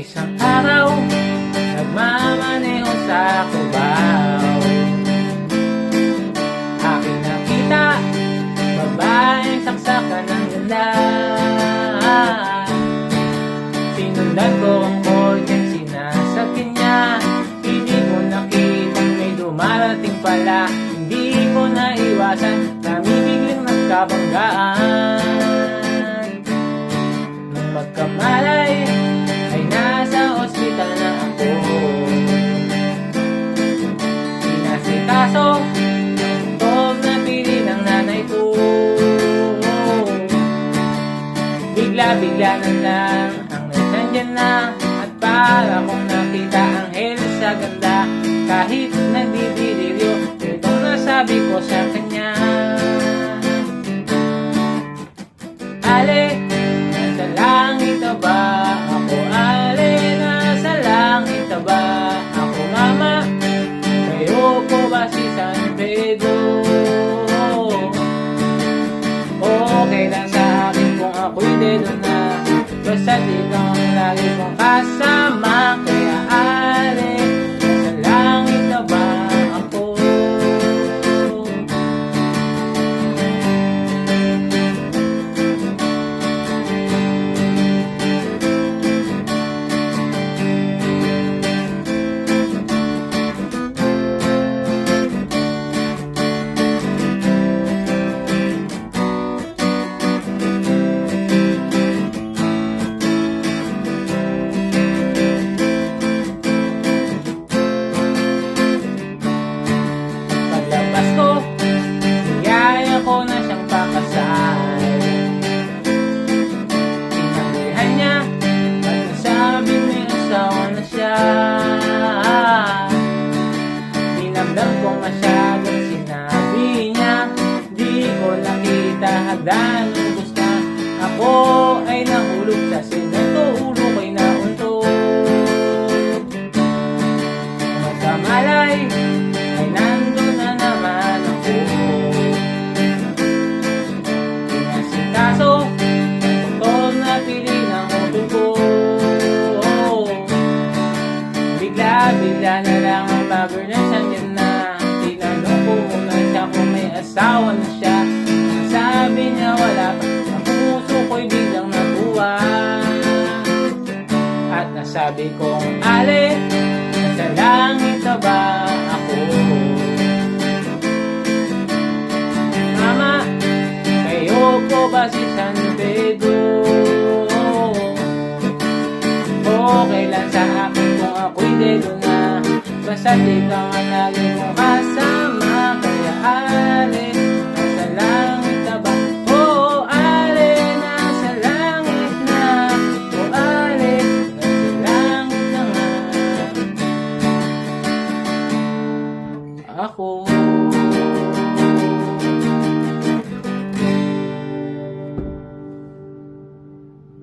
Isang araw, nagmamaneho sa Cubao, aking nakita babaeng saksakan ng ganda. Sinundan ko ang kotse, sinasakyan niya. Hindi ko nakita may dumarating pala. Hindi ko naiwasan, namimigling nagkabanggaan. Nung magkamalay ay nasa ospital na ako. Sinasikaso tog na pili ng nanay ko. Bigla-bigla na lang ang nandyan na, at para kong nakita ang hell sa ganda. Kahit nagdidiliryo, itong nasabi ko sa kanya. Ale, nasa langit na ba ako? Ale, nasa langit na ba ako? Mama, kayo po ba si San Pedro? Okay lang sa akin kung ako'y dedo na, basta't ikaw ang lagi kong kasama. Kaya ale, nasa langit na ba ako? Ko na siyang pakasal. Pinanglihan niya at nasabing may asawa na siya. Dinamdam ko masyadong sinabi niya. Di ko nakita hagdan ng gusto. Ako ay nahulog sa semento, ulo ko'y nauntog. Magkamalay ay nandun na naman ako. Kaso, totoo na pili ng utol ko. Bigla-bigla na lang ang bagger na sandyan na. Tinanong ko muna siya kung may asawa na siya. Sabi niya wala pa, ang puso ko'y biglang natuwa. At nasabi kong ale, nasa langit na ba ako? Mama, kayo po ba si San Pedro? Okay lang sa akin kung ako'y dedo na, basta't ikaw ang lagi kong kasama. Kaya ale, nasa langit na ba? Oh, ale, nasa langit na. Oh, ale, nasa langit na nga ako.